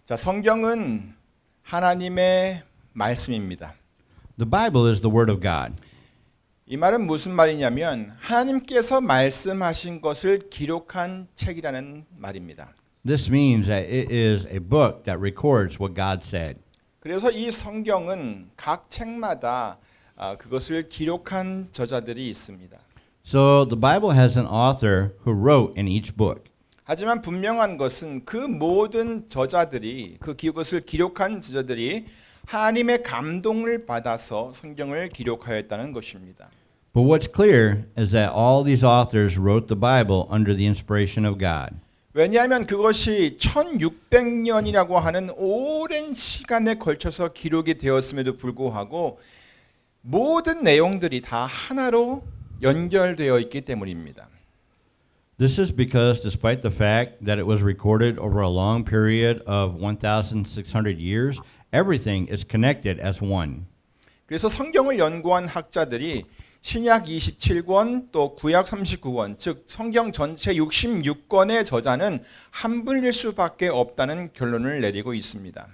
자, 성경은 하나님의 말씀입니다. The Bible is the Word of God. 이 말은 무슨 말이냐면 하나님께서 말씀하신 것을 기록한 책이라는 말입니다. This means that it is a book that records what God said. 그래서 이 성경은 각 책마다 그것을 기록한 저자들이 있습니다. So the Bible has an author who wrote in each book. 하지만 분명한 것은 그 모든 저자들이 그것을 기록한 저자들이 하나님의 감동을 받아서 성경을 기록하였다는 것입니다. But what's clear is that all these authors wrote the Bible under the inspiration of God. 왜냐하면 그것이 1600년이라고 하는 오랜 시간에 걸쳐서 기록이 되었음에도 불구하고 모든 내용들이 다 하나로 연결되어 있기 때문입니다. This is because despite the fact that it was recorded over a long period of 1,600 years, everything is connected as one. 그래서 성경을 연구한 학자들이 신약 27권 또 구약 39권, 즉 성경 전체 66권의 저자는 한 분일 수밖에 없다는 결론을 내리고 있습니다.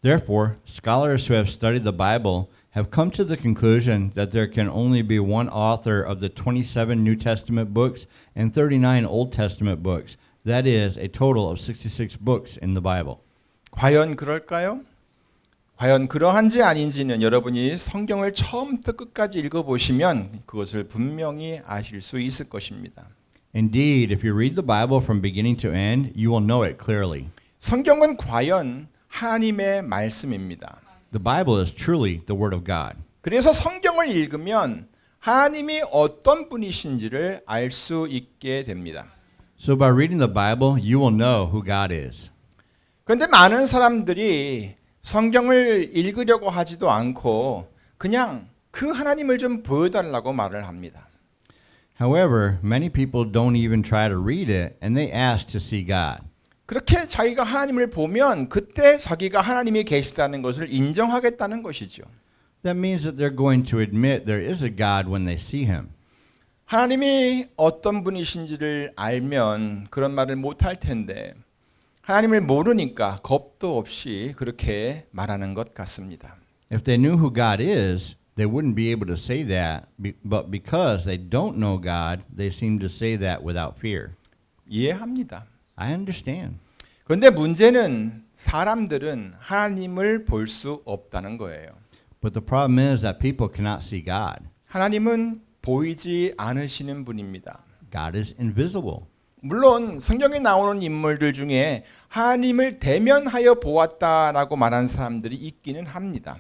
Therefore, scholars who have studied the Bible have come to the conclusion that there can only be one author of the 27 New Testament books and 39 Old Testament books. That is a total of 66 books in the Bible. 과연 그럴까요? 과연 그러한지 아닌지는 여러분이 성경을 처음부터 끝까지 읽어보시면 그것을 분명히 아실 수 있을 것입니다. Indeed, if you read the Bible from beginning to end, you will know it clearly. 성경은 과연 하나님의 말씀입니다. The Bible is truly the Word of God. 그래서 성경을 읽으면 하나님이 어떤 분이신지를 알 수 있게 됩니다. So by reading the Bible, you will know who God is. 그런데 많은 사람들이 성경을 읽으려고 하지도 않고 그냥 그 하나님을 좀 보여달라고 말을 합니다. However, many people don't even try to read it and they ask to see God. 그렇게 자기가 하나님을 보면 그때 자기가 하나님이 계시다는 것을 인정하겠다는 것이죠. That means that they're going to admit there is a God when they see Him. 하나님이 어떤 분이신지를 알면 그런 말을 못할 텐데 하나님을 모르니까 겁도 없이 그렇게 말하는 것 같습니다. If they knew who God is, they wouldn't be able to say that, but because they don't know God, they seem to say that without fear. 이해합니다. I understand. 그런데 문제는 사람들은 하나님을 볼 수 없다는 거예요. But the problem is that people cannot see God. 하나님은 보이지 않으시는 분입니다. God is invisible. 물론 성경에 나오는 인물들 중에 하나님을 대면하여 보았다라고 말한 사람들이 있기는 합니다.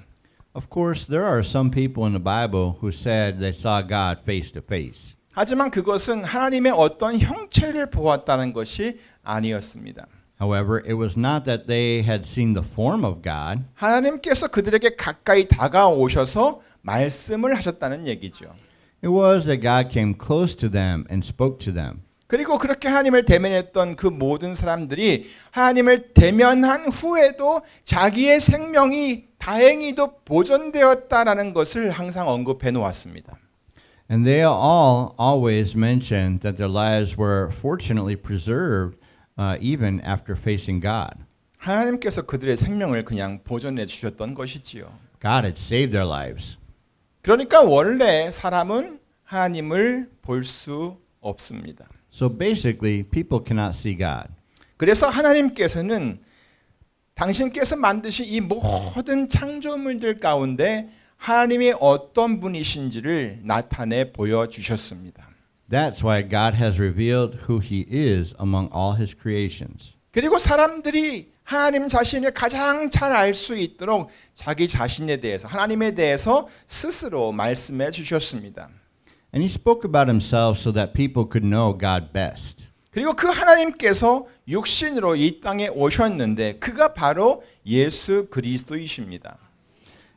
Of course, there are some people in the Bible who said they saw God face to face. 하지만 그것은 하나님의 어떤 형체를 보았다는 것이 아니었습니다. However, it was not that they had seen the form of God. 하나님께서 그들에게 가까이 다가오셔서 말씀을 하셨다는 얘기죠. It was that God came close to them and spoke to them. 그리고 그렇게 하나님을 대면했던 그 모든 사람들이 하나님을 대면한 후에도 자기의 생명이 다행히도 보존되었다라는 것을 항상 언급해 놓았습니다. And they all always mentioned that their lives were fortunately preserved even after facing God. 하나님께서 그들의 생명을 그냥 보존해 주셨던 것이지요. God had saved their lives. 그러니까 원래 사람은 하나님을 볼 수 없습니다. So basically, people cannot see God. 그래서 하나님께서는 당신께서 만드신 이 모든 창조물들 가운데 하나님이 어떤 분이신지를 나타내 보여주셨습니다. That's why God has revealed who He is among all His creations. 그리고 사람들이 하나님 자신을 가장 잘 알 수 있도록 자기 자신에 대해서 하나님에 대해서 스스로 말씀해 주셨습니다. And He spoke about Himself so that people could know God best. 그리고 그 하나님께서 육신으로 이 땅에 오셨는데 그가 바로 예수 그리스도이십니다.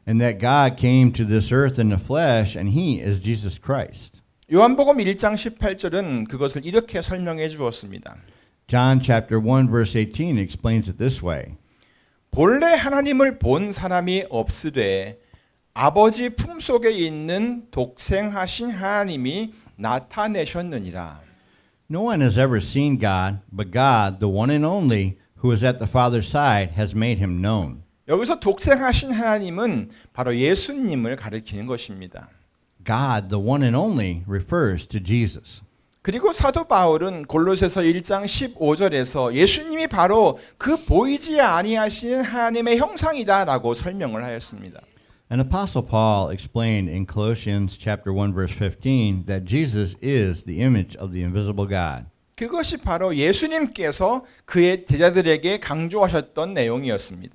And that God came to this earth in the flesh and He is Jesus Christ. 요한복음 1장 18절은 그것을 이렇게 설명해 주었습니다. John chapter 1 verse 18 explains it this way. 본래 하나님을 본 사람이 없으되 아버지 품속에 있는 독생하신 하나님이 나타내셨느니라. No one has ever seen God, but God, the one and only, who is at the Father's side, has made him known. 여기서 독생하신 하나님은 바로 예수님을 가리키는 것입니다. God, the one and only, refers to Jesus. 그리고 사도 바울은 골로새서 1장 15절에서 예수님이 바로 그 보이지 아니하시는 하나님의 형상이다라고 설명을 하였습니다. And Apostle Paul explained in Colossians chapter 1 verse 15 that Jesus is the image of the invisible God. 그것이 바로 예수님께서 그의 제자들에게 강조하셨던 내용이었습니다.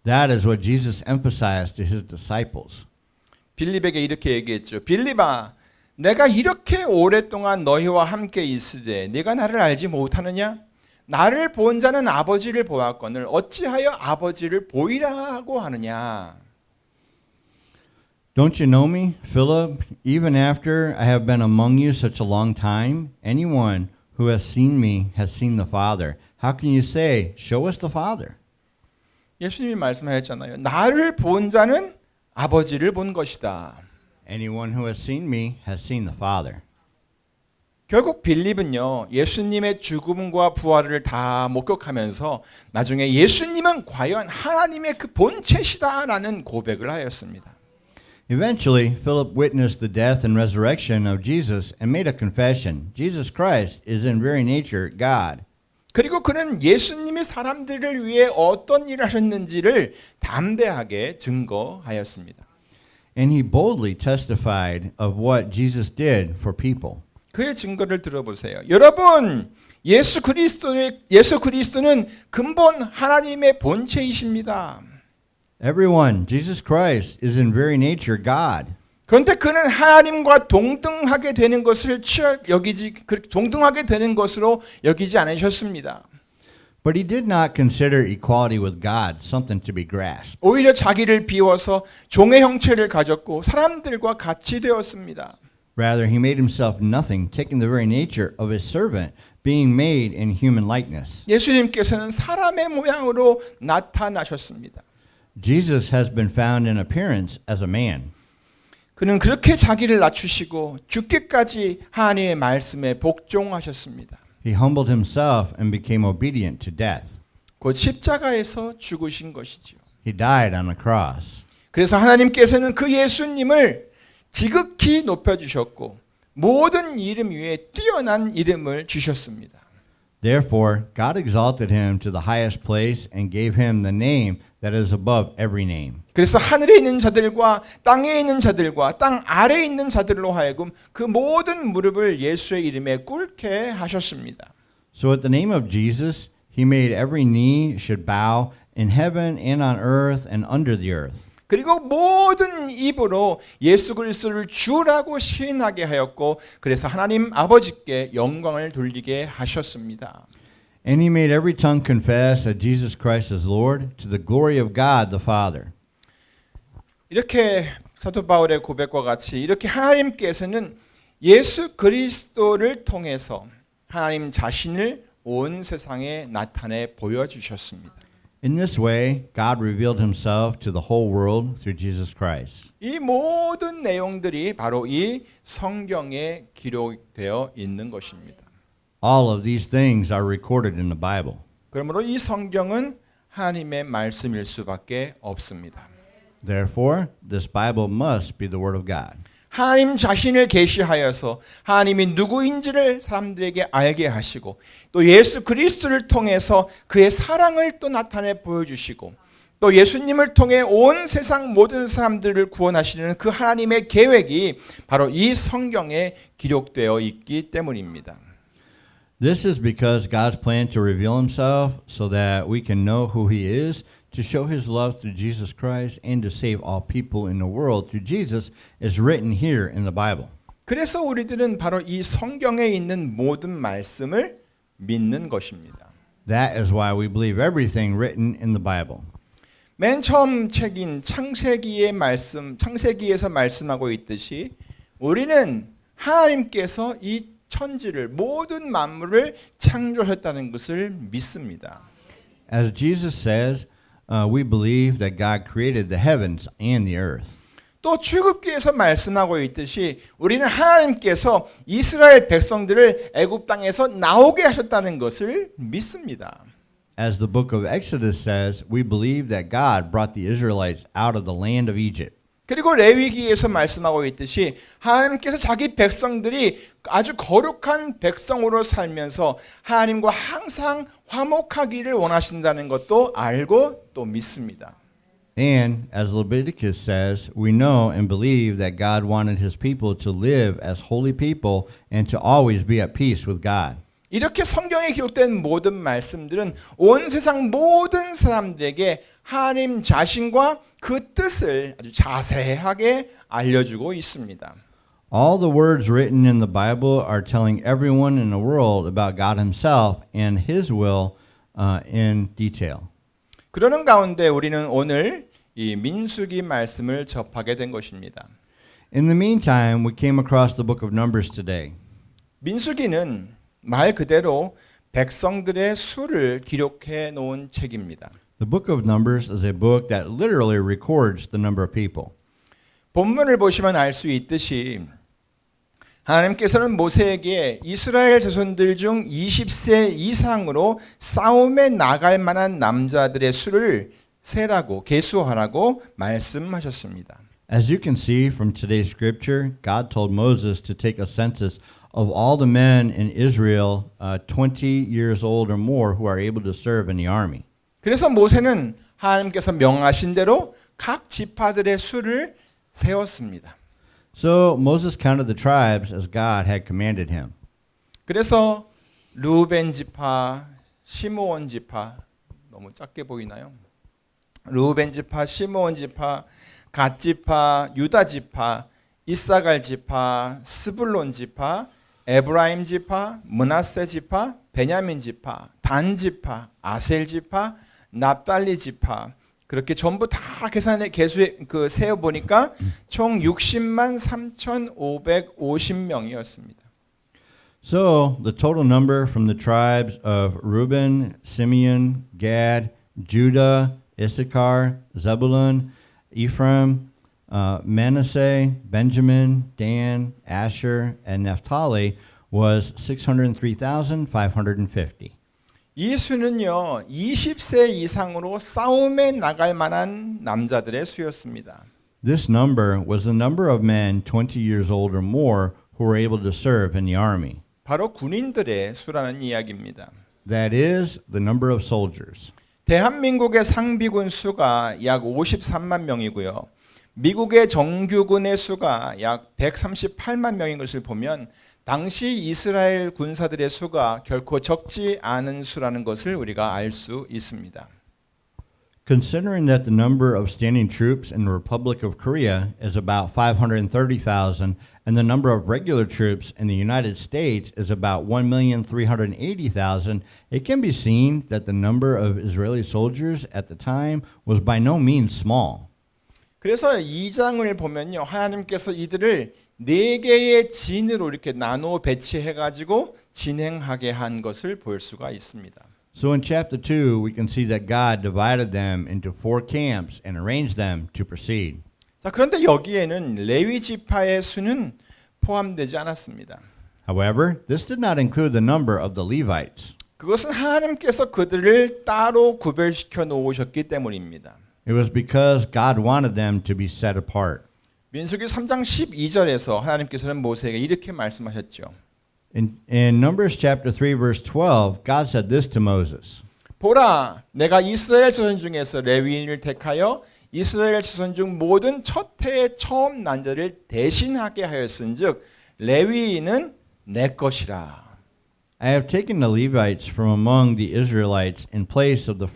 That is what Jesus emphasized to his disciples. 빌립에게 이렇게 얘기했죠. 빌립아, 내가 이렇게 오랫동안 너희와 함께 있으되 네가 나를 알지 못하느냐? 나를 본 자는 아버지를 보았거늘 어찌하여 아버지를 보이라고 하느냐? Don't you know me, Philip? Even after I have been among you such a long time, anyone who has seen me has seen the Father. How can you say, show us the Father? 예수님이 말씀하셨잖아요. 나를 본 자는 아버지를 본 것이다. Anyone who has seen me has seen the Father. 결국 빌립은요. 예수님의 죽음과 부활을 다 목격하면서 나중에 예수님은 과연 하나님의 그 본체시다라는 고백을 하였습니다. Eventually, Philip witnessed the death and resurrection of Jesus and made a confession. Jesus Christ is in very nature God. 그리고 그는 예수님이 사람들을 위해 어떤 일을 하셨는지를 담대하게 증거하였습니다. And he boldly testified of what Jesus did for people. 그의 증거를 들어보세요. 여러분, 예수 그리스도는 근본 하나님의 본체이십니다. Everyone, Jesus Christ is in very nature God. 그런데 그는 하나님과 동등하게 되는 것을 동등하게 되는 것으로 여기지 않으셨습니다. But he did not consider equality with God something to be grasped. 오히려 자기를 비워서 종의 형체를 가졌고 사람들과 같이 되었습니다. Rather, he made himself nothing, taking the very nature of his servant, being made in human likeness. 예수님께서는 사람의 모양으로 나타나셨습니다. Jesus has been found in appearance as a man. 그는 그렇게 자기를 낮추시고 죽기까지 하나님의 말씀에 복종하셨습니다. He humbled himself and became obedient to death. 곧 십자가에서 죽으신 것이지요. He died on the cross. 그래서 하나님께서는 그 예수님을 지극히 높여주셨고 모든 이름 위에 뛰어난 이름을 주셨습니다. Therefore, God exalted him to the highest place and gave him the name that is above every name. 그래서 하늘에 있는 자들과 땅에 있는 자들과 땅 아래에 있는 자들로 하여금 그 모든 무릎을 예수의 이름에 꿇게 하셨습니다. So at the name of Jesus, he made every knee should bow in heaven and on earth and under the earth. 그리고 모든 입으로 예수 그리스도를 주라고 시인하게 하였고 그래서 하나님 아버지께 영광을 돌리게 하셨습니다. And he made every tongue confess that Jesus Christ is Lord to the glory of God the Father. 이렇게 사도 바울의 고백과 같이 이렇게 하나님께서는 예수 그리스도를 통해서 하나님 자신을 온 세상에 나타내 보여주셨습니다. In this way, God revealed himself to the whole world through Jesus Christ. 이 모든 내용들이 바로 이 성경에 기록되어 있는 것입니다. All of these things are recorded in the Bible. 그러므로 이 성경은 하나님의 말씀일 수밖에 없습니다. Therefore, this Bible must be the Word of God. 하나님 자신을 계시하여서 하나님이 누구인지를 사람들에게 알게 하시고 또 예수 그리스도를 통해서 그의 사랑을 또 나타내 보여주시고 또 예수님을 통해 온 세상 모든 사람들을 구원하시는 그 하나님의 계획이 바로 이 성경에 기록되어 있기 때문입니다. This is because God's plan to reveal himself so that we can know who he is, to show his love through Jesus Christ, and to save all people in the world through Jesus is written here in the Bible. 그래서 우리들은 바로 이 성경에 있는 모든 말씀을 믿는 것입니다. That is why we believe everything written in the Bible. 맨 처음 책인 창세기에서 말씀하고 있듯이 우리는 하나님께서 이 천지를 모든 만물을 창조하셨다는 것을 믿습니다. As Jesus says, we believe that God created the heavens and the earth. 또 출애굽기에서 말씀하고 있듯이 우리는 하나님께서 이스라엘 백성들을 애굽 땅에서 나오게 하셨다는 것을 믿습니다. as the book of Exodus says, we believe that God brought the Israelites out of the land of Egypt. 그리고 레위기에서 말씀하고 있듯이 하나님께서 자기 백성들이 아주 거룩한 백성으로 살면서 하나님과 항상 화목하기를 원하신다는 것도 알고 또 믿습니다. And as Leviticus says, we know and believe that God wanted his people to live as holy people and to always be at peace with God. 이렇게 성경에 기록된 모든 말씀들은 온 세상 모든 사람들에게 하나님 자신과 그 뜻을 아주 자세하게 알려주고 있습니다. All the words written in the Bible are telling everyone in the world about God himself and his will in detail. 그러는 가운데 우리는 오늘 이 민수기 말씀을 접하게 된 것입니다. In the meantime, we came across the book of Numbers today. 민수기는 말 그대로 백성들의 수를 기록해 놓은 책입니다. The book of Numbers is a book that literally records the number of people. 본문을 보시면 알 수 있듯이 하나님께서는 모세에게 이스라엘 자손들 중 20세 이상으로 싸움에 나갈 만한 남자들의 수를 세라고 계수하라고 말씀하셨습니다. As you can see from today's scripture, God told Moses to take a census of all the men in Israel 20 years old or more who are able to serve in the army. 그래서 모세는 하나님께서 명하신 대로 각 지파들의 수를 세웠습니다. So Moses counted the tribes as God had commanded him. 그래서 루벤 지파, 시므온 지파 너무 작게 보이나요? 루벤 지파, 시므온 지파, 갓 지파, 유다 지파, 이사갈 지파, 스불론 지파, 에브라임 지파, 므낫세 지파, 베냐민 지파, 단 지파, 아셀 지파, 납달리 지파 그렇게 전부 다 계산해 계수해 그 세어 보니까 총 60만 3,550명이었습니다. So the total number from the tribes of Reuben, Simeon, Gad, Judah, Issachar, Zebulun, Ephraim, Manasseh, Benjamin, Dan, Asher, and Naphtali was 603,550. 이 수는요 20세 이상으로 싸움에 나갈 만한 남자들의 수였습니다. This number was the number of men 20 years old or more who were able to serve in the army. 바로 군인들의 수라는 이야기입니다. That is the number of soldiers. 대한민국의 상비군 수가 약 53만 명이고요. 미국의 정규군의 수가 약 138만 명인 것을 보면 당시 이스라엘 군사들의 수가 결코 적지 않은 수라는 것을 우리가 알 수 있습니다. Considering that the number of standing troops in the Republic of Korea is about 530,000 and the number of regular troops in the United States is about 1,380,000, it can be seen that the number of Israeli soldiers at the time was by no means small. 그래서 이 장을 보면요. 하나님께서 이들을 네 개의 진으로 이렇게 나누어 배치해 가지고 진행하게 한 것을 볼 수가 있습니다. So in chapter 2, we can see that God divided them into 4 camps and arranged them to proceed. 자, 그런데 여기에는 레위 지파의 수는 포함되지 않았습니다. However, this did not include the number of the Levites. 그것은 하나님께서 그들을 따로 구별시켜 놓으셨기 때문입니다. It was because God wanted them to be set apart. 민수기 3장 12절에서 하나님께서는 모세에게 이렇게 말씀하셨죠. In Numbers chapter 3 verse 12, God said this to Moses. 보라, 내가 이스라엘 자손 중에서 레위인을 택하여 이스라엘 자손 중 모든 첫 해의 처음 난 자를 대신하게 하였은즉 레위인은 내 것이라. I have taken the Levites from among the Israelites in place of the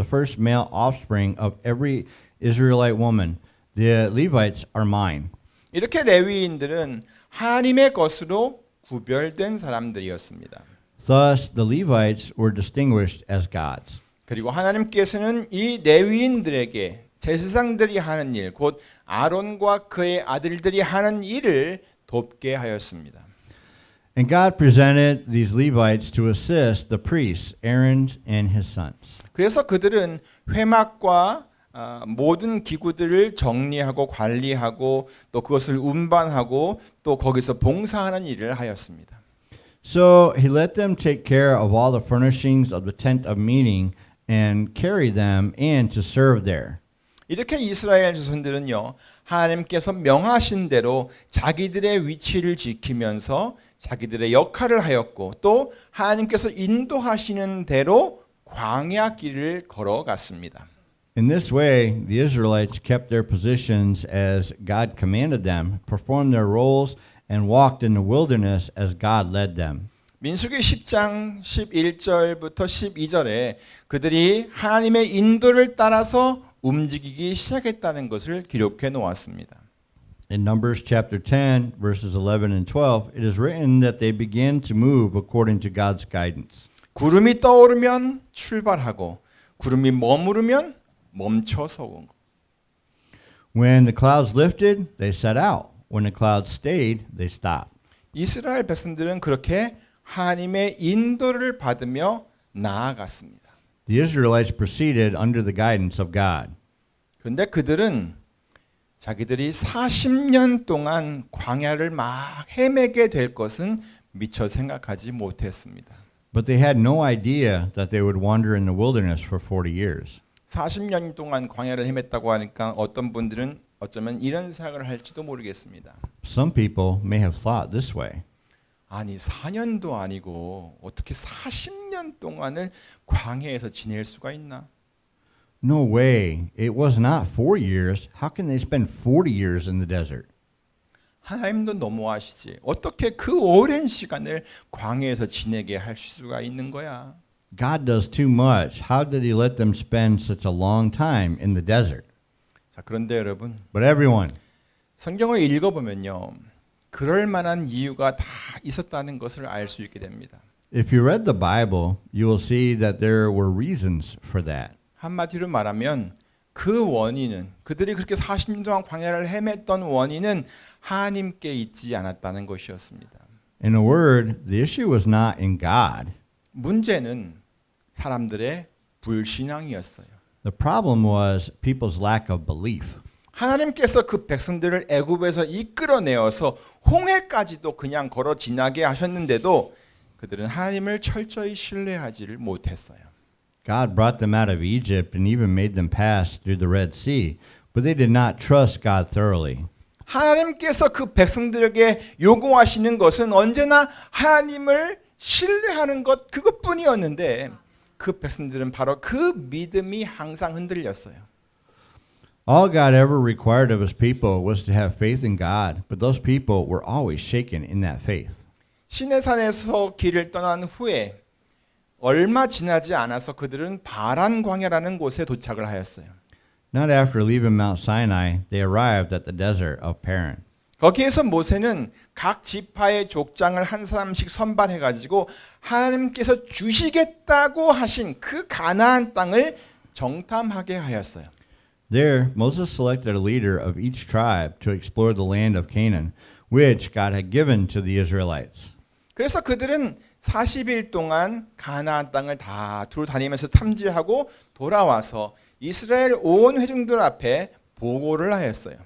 first male offspring of every Israelite woman. The Levites are mine. 이렇게 레위인들은 하나님의 것으로 구별된 사람들이었습니다. Thus, the Levites were distinguished as gods. 그리고 하나님께서는 이 레위인들에게 제사장들이 하는 일, 곧 아론과 그의 아들들이 하는 일을 돕게 하였습니다. And God presented these Levites to assist the priests, Aaron and his sons. 그래서 그들은 회막과 모든 기구들을 정리하고 관리하고 또 그것을 운반하고 또 거기서 봉사하는 일을 하였습니다. So he let them take care of all the furnishings of the tent of meeting and carry them in to serve there. 이렇게 이스라엘 자손들은요, 하나님께서 명하신 대로 자기들의 위치를 지키면서 자기들의 역할을 하였고 또 하나님께서 인도하시는 대로 광야 길을 걸어갔습니다. In this way, the Israelites kept their positions as God commanded them, performed their roles, and walked in the wilderness as God led them. 민수기 10장 11절부터 12절에 그들이 하나님의 인도를 따라서 움직이기 시작했다는 것을 기록해 놓았습니다. In Numbers chapter 10, verses 11 and 12, it is written that they began to move according to God's guidance. 구름이 떠오르면 출발하고 구름이 머무르면 멈춰서 When the clouds lifted, they set out. When the clouds stayed, they stopped. 이스라엘 백성들은 그렇게 하나님의 인도를 받으며 나아갔습니다. The Israelites proceeded under the guidance of God. 그런데 그들은 자기들이 40년 동안 광야를 막 헤매게 될 것은 미처 생각하지 못했습니다. But they had no idea that they would wander in the wilderness for 40 years. 40년 동안 광야를 헤맸다고 하니까 어떤 분들은 어쩌면 이런 생각을 할지도 모르겠습니다. Some people may have thought this way. 아니 4년도 아니고 어떻게 40년 동안을 광야에서 지낼 수가 있나? No way. It was not 4 years. How can they spend 40 years in the desert? 하나님도 너무하시지. 어떻게 그 오랜 시간을 광야에서 지내게 할 수가 있는 거야? God does too much. How did he let them spend such a long time in the desert? 자, 그런데 여러분, But everyone, 성경을 읽어보면요. 그럴 만한 이유가 다 있었다는 것을 알 수 있게 됩니다. if you read the Bible, you will see that there were reasons for that. 한마디로 말하면 그 원인은 그들이 그렇게 40년 동안 광야를 헤맸던 원인은 하나님께 있지 않았다는 것이었습니다. In a word, the issue was not in God. 문제는 사람들의 불신앙이었어요. The problem was people's lack of belief. 하나님께서 그 백성들을 애굽에서 이끌어내어서 홍해까지도 그냥 걸어 지나게 하셨는데도 그들은 하나님을 철저히 신뢰하지를 못했어요. God brought them out of Egypt and even made them pass through the Red Sea, but they did not trust God thoroughly. 하나님께서 그 백성들에게 요구하시는 것은 언제나 하나님을 신뢰하는 것 그것뿐이었는데 그 백성들은 바로 그 믿음이 항상 흔들렸어요. All God ever required of his people was to have faith in God, but those people were always shaken in that faith. 시내산에서 길을 떠난 후에 얼마 지나지 않아서 그들은 바란 광야라는 곳에 도착을 하였어요. Not after leaving Mount Sinai, they arrived at the desert of Paran. 거기에서 모세는 각 지파의 족장을 한 사람씩 선발해 가지고 하나님께서 주시겠다고 하신 그 가나안 땅을 정탐하게 하였어요. There, Moses selected a leader of each tribe to explore the land of Canaan, which God had given to the Israelites. 그래서 그들은 40일 동안 가나안 땅을 다 두루 다니면서 탐지하고 돌아와서 이스라엘 온 회중들 앞에 보고를 하였어요.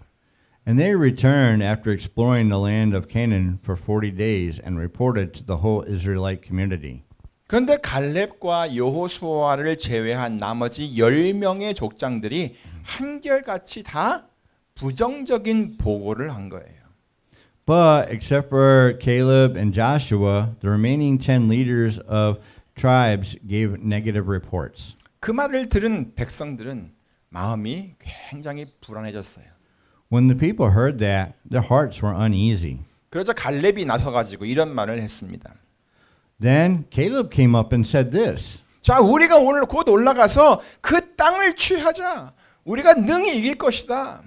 And they returned after exploring the land of Canaan for 40 days and reported to the whole Israelite community. 그런데 갈렙과 여호수아를 제외한 나머지 10명의 족장들이 한결같이 다 부정적인 보고를 한 거예요. But except for Caleb and Joshua, the remaining 10 leaders of tribes gave negative reports. 그 말을 들은 백성들은 마음이 굉장히 불안해졌어요. When the people heard that, their hearts were uneasy. 그러자 갈렙이 나서 가지고 이런 말을 했습니다. Then Caleb came up and said this. 자, 우리가 오늘 곧 올라가서 그 땅을 취하자. 우리가 능히 이길 것이다.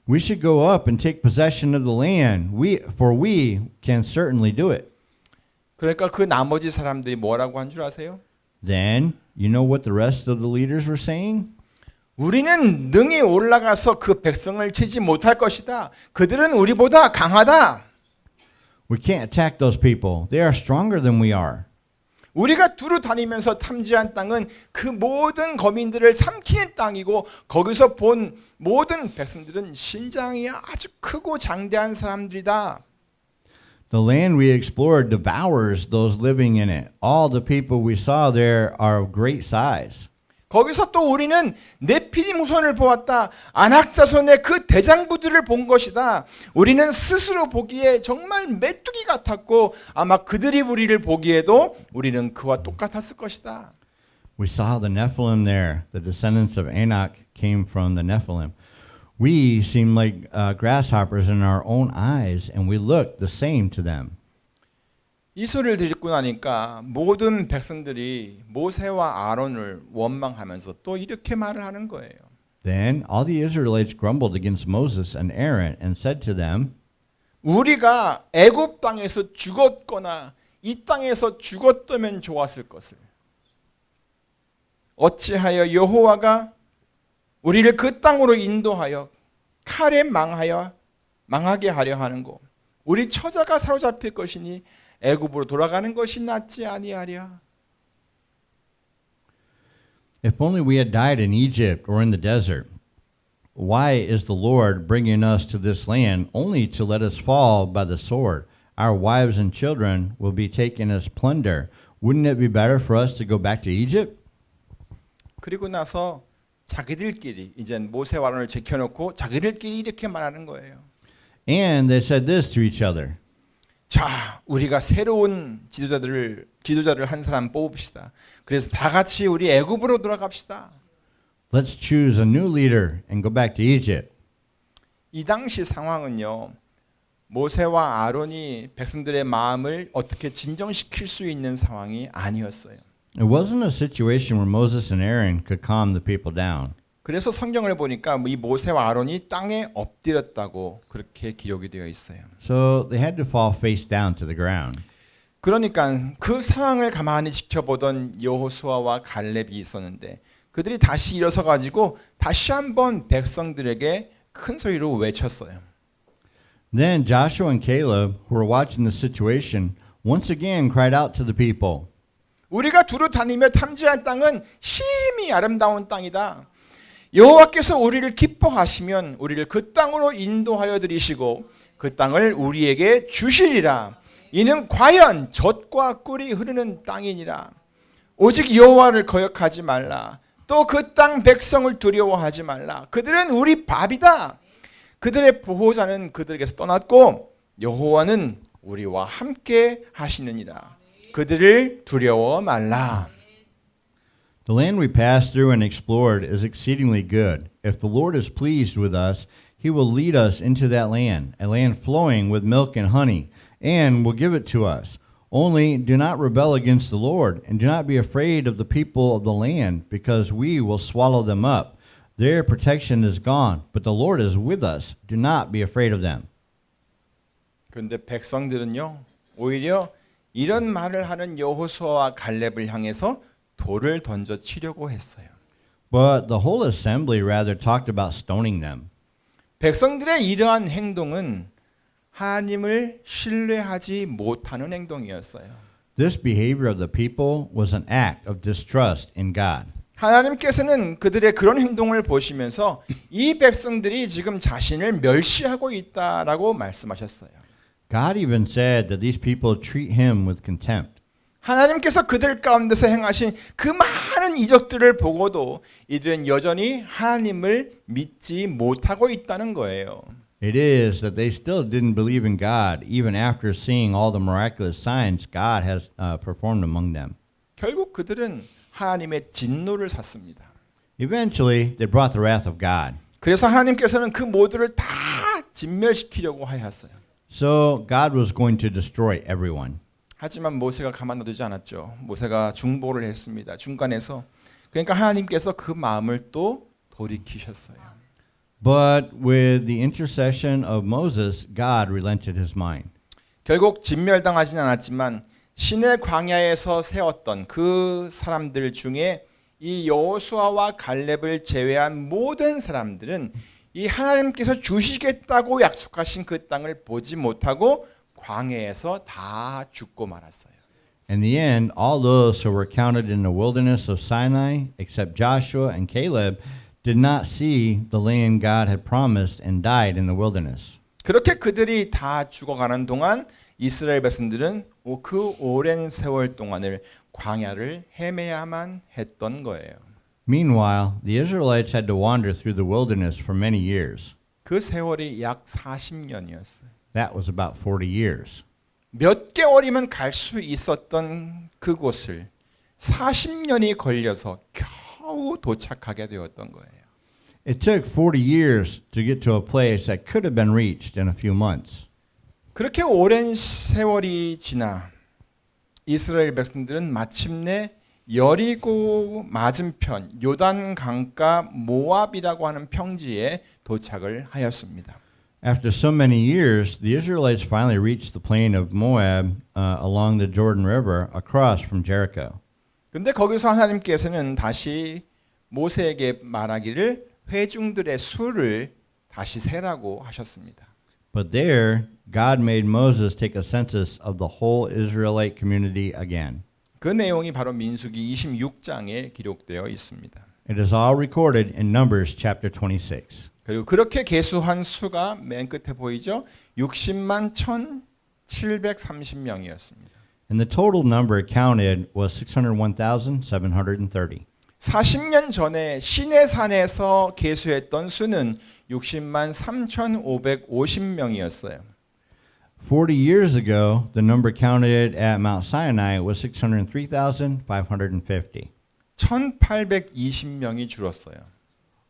We should go up and take possession of the land, for we can certainly do it. 그러니까 그 나머지 사람들이 뭐라고 한 줄 아세요? Then, you know what the rest of the leaders were saying? 우리는 능히 올라가서 그 백성을 치지 못할 것이다. 그들은 우리보다 강하다. We can't attack those people. They are stronger than we are. 우리가 두루 다니면서 탐지한 땅은 그 모든 거민들을 삼키는 땅이고 거기서 본 모든 백성들은 신장이 아주 크고 장대한 사람들이다. The land we explored devours those living in it. All the people we saw there are of great size. 거기서 또 우리는 네피림 후손을 보았다. 안악자손의 그 대장부들을 본 것이다. 우리는 스스로 보기에 정말 메뚜기 같았고 아마 그들이 우리를 보기에도 우리는 그와 똑같았을 것이다. We saw the Nephilim there. The descendants of Anak came from the Nephilim. We seemed like grasshoppers in our own eyes, and we looked the same to them. 이 소리를 듣고 나니까 모든 백성들이 모세와 아론을 원망하면서 또 이렇게 말을 하는 거예요. Then all the Israelites grumbled against Moses and Aaron and said to them, 우리가 애굽 땅에서 죽었거나 이 땅에서 죽었다면 좋았을 것을 어찌하여 여호와가 우리를 그 땅으로 인도하여 칼에 망하게 하려 하는고 우리 처자가 사로잡힐 것이니 애굽으로 돌아가는 것이 낫지 아니하랴. If only we had died in Egypt or in the desert. Why is the Lord bringing us to this land only to let us fall by the sword? Our wives and children will be taken as plunder. Wouldn't it be better for us to go back to Egypt? 그리고 나서 자기들끼리 이제 모세와 아론을 제켜놓고 자기들끼리 이렇게 말하는 거예요. And they said this to each other. 자, 우리가 새로운 지도자를 한 사람 뽑읍시다. 그래서 다 같이 우리 애굽으로 돌아갑시다. Let's choose a new leader and go back to Egypt. 이 당시 상황은요. 모세와 아론이 백성들의 마음을 어떻게 진정시킬 수 있는 상황이 아니었어요. It wasn't a situation where Moses and Aaron could calm the people down. 그래서 성경을 보니까 이 모세와 아론이 땅에 엎드렸다고 그렇게 기록이 되어 있어요. So they had to fall face down to the ground. 그러니까 그 상황을 가만히 지켜보던 여호수아와 갈렙이 있었는데 그들이 다시 일어서 가지고 다시 한번 백성들에게 큰 소리로 외쳤어요. Then Joshua and Caleb, who were watching the situation, once again cried out to the people. 우리가 두루 다니며 탐지한 땅은 심히 아름다운 땅이다. 여호와께서 우리를 기뻐하시면 우리를 그 땅으로 인도하여 들이시고 그 땅을 우리에게 주시리라. 이는 과연 젖과 꿀이 흐르는 땅이니라. 오직 여호와를 거역하지 말라. 또 그 땅 백성을 두려워하지 말라. 그들은 우리 밥이다. 그들의 보호자는 그들에게서 떠났고 여호와는 우리와 함께 하시느니라. 그들을 두려워 말라. The land we passed through and explored is exceedingly good. If the Lord is pleased with us, he will lead us into that land, a land flowing with milk and honey, and will give it to us. Only do not rebel against the Lord, and do not be afraid of the people of the land, because we will swallow them up. Their protection is gone, but the Lord is with us. Do not be afraid of them. 그런데 백성들은요. 오히려 이런 말을 하는 여호수아와 갈렙을 향해서 돌을 던져 치려고 했어요. But the whole assembly rather talked about stoning them. 백성들의 이러한 행동은 하나님을 신뢰하지 못하는 행동이었어요. This behavior of the people was an act of distrust in God. 하나님께서는 그들의 그런 행동을 보시면서 이 백성들이 지금 자신을 멸시하고 있다라고 말씀하셨어요. God even said that these people treat him with contempt. 하나님께서 그들 가운데서 행하신 그 많은 이적들을 보고도 이들은 여전히 하나님을 믿지 못하고 있다는 거예요. It is that they still didn't believe in God even after seeing all the miraculous signs God has performed among them. 결국 그들은 하나님의 진노를 샀습니다. Eventually, they brought the wrath of God. 그래서 하나님께서는 그 모두를 다 진멸시키려고 하였어요. So God was going to destroy everyone. 하지만 모세가 가만 놔두지 않았죠. 모세가 중보를 했습니다. 중간에서. 그러니까 하나님께서 그 마음을 또 돌이키셨어요. But with the intercession of Moses, God relented his mind. 결국 진멸당하지는 않았지만 신의 광야에서 세웠던 그 사람들 중에 이 여호수아와 갈렙을 제외한 모든 사람들은 이 하나님께서 주시겠다고 약속하신 그 땅을 보지 못하고 광야에서 다 죽고 말았어요. In the end, all those who were counted in the wilderness of Sinai, except Joshua and Caleb, did not see the land God had promised and died in the wilderness. 그렇게 그들이 다 죽어가는 동안 이스라엘 백성들은 그 오랜 세월 동안을 광야를 헤매야만 했던 거예요. Meanwhile, the Israelites had to wander through the wilderness for many years. 그 세월이 약 40년이었어요. That was about 40 years. 몇 개월이면 갈 수 있었던 그곳을 40년이 걸려서 겨우 도착하게 되었던 거예요. It took 40 years to get to a place that could have been reached in a few months. 그렇게 오랜 세월이 지나 이스라엘 백성들은 마침내 여리고 맞은편 요단 강가 모압이라고 하는 평지에 도착을 하였습니다. After so many years, the Israelites finally reached the plain of Moab along the Jordan River across from Jericho. 근데 거기서 하나님께서는 다시 모세에게 말하기를 회중들의 수를 다시 세라고 하셨습니다. But there, God made Moses take a census of the whole Israelite community again. 그 내용이 바로 민수기 26장에 기록되어 있습니다. It is all recorded in Numbers chapter 26. 그리고 그렇게 계수한 수가 맨 끝에 보이죠? 60만 1,730명이었습니다. And the total number counted was 601,730. 40년 전에 시내산에서 계수했던 수는 60만 3,550명이었어요. 40 years ago, the number counted at Mount Sinai was 603,550. 1,820명이 줄었어요.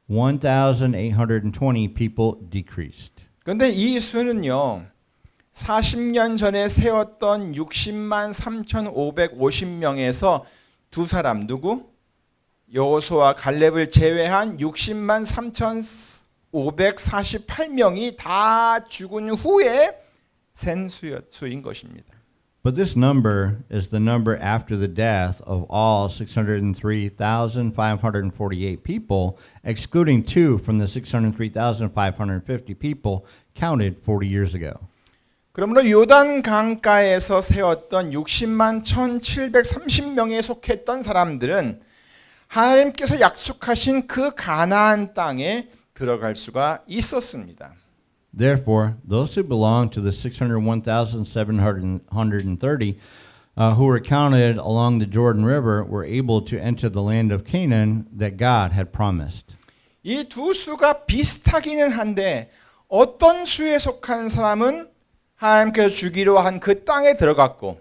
1,820 people decreased. 그런데 이 수는요. 40년 전에 세웠던 60만 3,550명에서 두 사람 누구? 여호수아와 갈렙을 제외한 60만 3,548명이 다 죽은 후에 센 수인 것입니다. But this number is the number after the death of all 603,548 people, excluding two from the 603,550 people counted 40 years ago. 그러므로 요단 강가에서 세웠던 60만 1,730명에 속했던 사람들은 하나님께서 약속하신 그 가나안 땅에 들어갈 수가 있었습니다. Therefore, those who belong to the 601,730 who were counted along the Jordan River were able to enter the land of Canaan that God had promised. 이 두 수가 비슷하기는 한데 어떤 수에 속한 사람은 하나님께서 주기로 한 그 땅에 들어갔고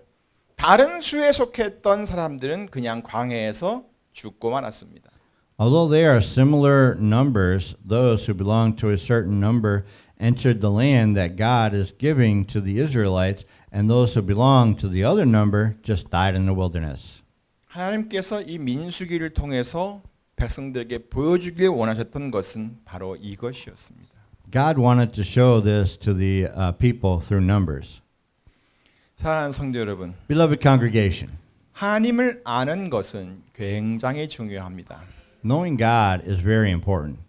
다른 수에 속했던 사람들은 그냥 광야에서 죽고 말았습니다. Although they are similar numbers, those who belong to a certain number entered the land that God is giving to the Israelites, and those who belong to the other number just died in the wilderness. 하나님께서 이 민수기를 통해서 백성들에게 보여주길 원하셨던 것은 바로 이것이었습니다. God wanted to show this to the people through numbers. 사랑하는 성도 여러분, Beloved congregation, 하나님을 아는 것은 굉장히 중요합니다. knowing God is very important.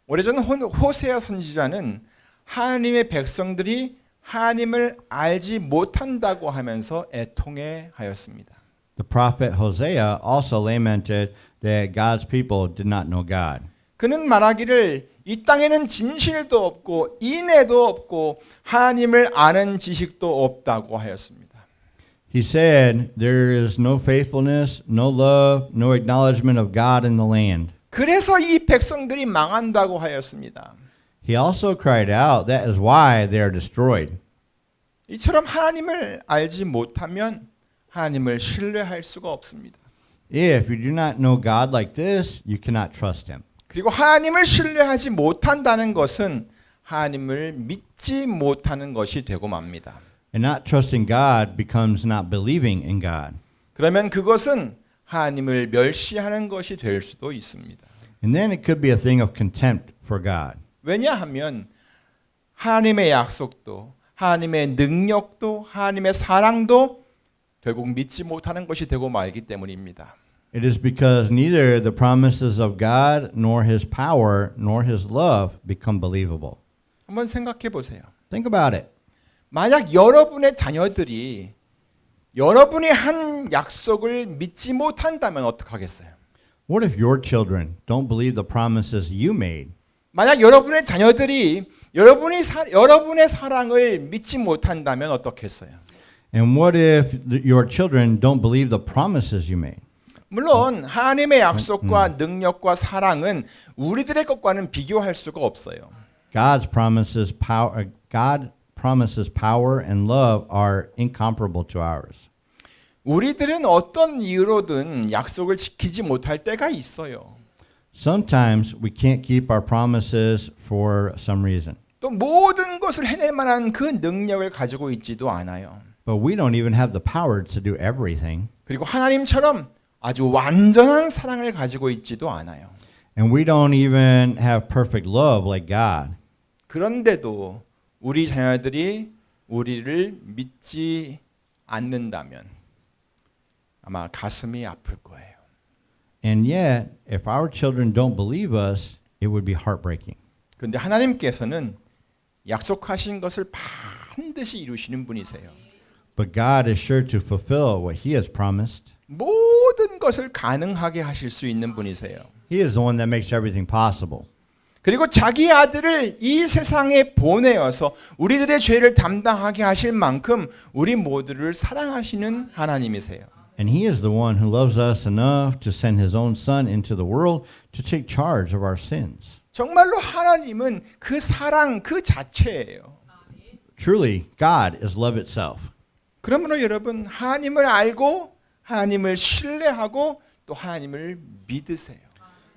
오래전 호세아 선지자는 하나님의 백성들이 하나님을 알지 못한다고 하면서 애통해 하였습니다. The prophet Hosea also lamented that God's people did not know God. 그는 말하기를 이 땅에는 진실도 없고 인애도 없고 하나님을 아는 지식도 없다고 하였습니다. He said, there is no faithfulness, no love, no acknowledgement of God in the land. 그래서 이 백성들이 망한다고 하였습니다. He also cried out, that is why they are destroyed. 이처럼 하나님을 알지 못하면 하나님을 신뢰할 수가 없습니다. If you do not know God like this, you cannot trust Him. 그리고 하나님을 신뢰하지 못한다는 것은 하나님을 믿지 못하는 것이 되고 맙니다. And not trusting God becomes not believing in God. 그러면 그것은 하나님을 멸시하는 것이 될 수도 있습니다. And then it could be a thing of contempt for God. 왜냐하면 하나님의 약속도 하나님의 능력도 하나님의 사랑도 결국 믿지 못하는 것이 되고 말기 때문입니다. It is because neither the promises of God nor His power nor His love become believable. 한번 생각해 보세요. Think about it. 만약 여러분의 자녀들이 여러분이 한 약속을 믿지 못한다면 어떡하겠어요? What if your children don't believe the promises you made? 만약 여러분의 자녀들이 여러분의 사랑을 믿지 못한다면 어떻겠어요? And what if your children don't believe the promises you made? 물론 하나님의 약속과 능력과 사랑은 우리들의 것과는 비교할 수가 없어요. God promises power and love are incomparable to ours. 우리들은 어떤 이유로든 약속을 지키지 못할 때가 있어요. Sometimes we can't keep our promises for some reason. 또 모든 것을 해낼 만한 그 능력을 가지고 있지도 않아요. But we don't even have the power to do everything. 그리고 하나님처럼 아주 완전한 사랑을 가지고 있지도 않아요. And we don't even have perfect love like God. 그런데도 우리 자녀들이 우리를 믿지 않는다면 아마 가슴이 아플 거예요. And yet, if our children don't believe us, it would be heartbreaking. 그런데 하나님께서는 약속하신 것을 반드시 이루시는 분이세요. But God is sure to fulfill what He has promised. 모든 것을 가능하게 하실 수 있는 분이세요. He is the one that makes everything possible. 그리고 자기 아들을 이 세상에 보내어서 우리들의 죄를 담당하게 하실 만큼 우리 모두를 사랑하시는 하나님이세요. And He is the one who loves us enough to send His own Son into the world to take charge of our sins. 정말로 하나님은 그 사랑 그 자체예요. Truly, God is love itself. 그러므로 여러분 하나님을 알고 하나님을 신뢰하고 또 하나님을 믿으세요.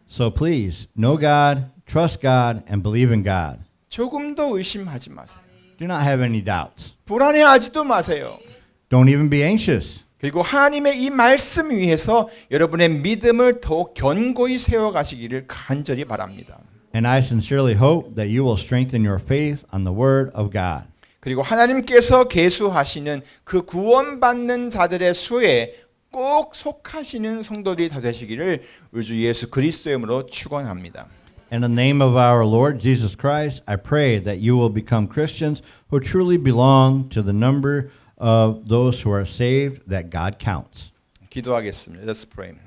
So please, know God, trust God, and believe in God. 조금도 의심하지 마세요. Do not have any doubts. 불안해하지도 마세요. Don't even be anxious. 그리고 하나님의 이 말씀 위에서 여러분의 믿음을 더 견고히 세워가시기를 간절히 바랍니다. And I sincerely hope that you will strengthen your faith on the Word of God. 그리고 하나님께서 계수하시는 그 구원받는 자들의 수에 꼭 속하시는 성도들이 다 되시기를 우리 주 예수 그리스도의 이름으로 축원합니다. In the name of our Lord Jesus Christ, I pray that you will become Christians who truly belong to the number of those who are saved that God counts. 기도하겠습니다. Let's pray.